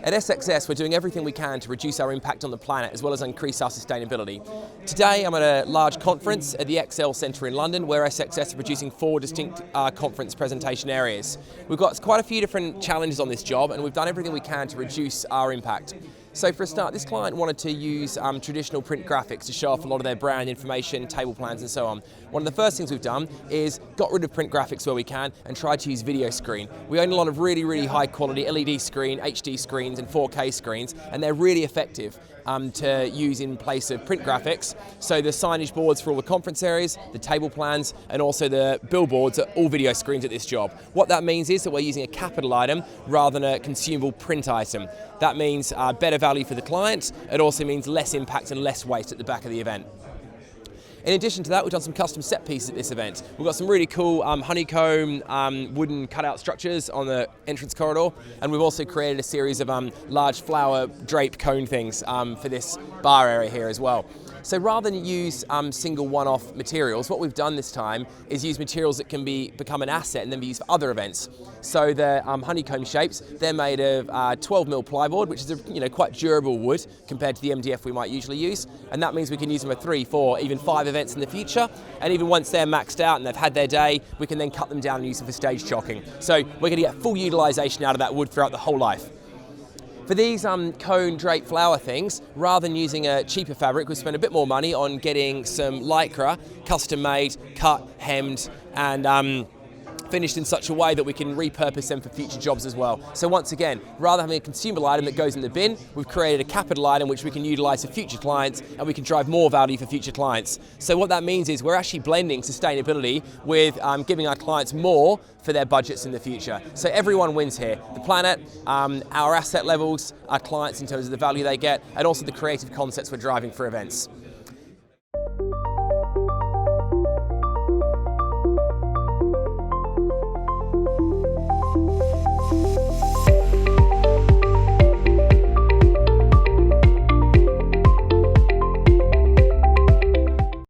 At SXS, we're doing everything we can to reduce our impact on the planet as well as increase our sustainability. Today, I'm at a large conference at the XL Centre in London where SXS are producing 4 distinct conference presentation areas. We've got quite a few different challenges on this job and we've done everything we can to reduce our impact. So for a start, this client wanted to use traditional print graphics to show off a lot of their brand information, table plans and so on. One of the first things we've done is got rid of print graphics where we can and tried to use video screen. We own a lot of really high quality LED screen, HD screens and 4K screens, and they're really effective to use in place of print graphics. So the signage boards for all the conference areas, the table plans, and also the billboards are all video screens at this job. What that means is that we're using a capital item rather than a consumable print item. That means better value for the client. It also means less impact and less waste at the back of the event. In addition to that, we've done some custom set pieces at this event. We've got some really cool honeycomb wooden cutout structures on the entrance corridor, and we've also created a series of large flower drape cone things for this bar area here as well. So rather than use single one-off materials, what we've done this time is use materials that can become an asset and then be used for other events. So the honeycomb shapes, they're made of 12mm plywood, which is a quite durable wood compared to the MDF we might usually use, and that means we can use them for 3, 4, even 5 events in the future, and even once they're maxed out and they've had their day, we can then cut them down and use them for stage chocking. So we're going to get full utilisation out of that wood throughout the whole life. For these cone drape flower things, rather than using a cheaper fabric, we spent a bit more money on getting some lycra, custom made, cut, hemmed, and finished in such a way that we can repurpose them for future jobs as well. So once again, rather than having a consumable item that goes in the bin, we've created a capital item which we can utilise for future clients and we can drive more value for future clients. So what that means is we're actually blending sustainability with giving our clients more for their budgets in the future. So everyone wins here. The planet, our asset levels, our clients in terms of the value they get, and also the creative concepts we're driving for events.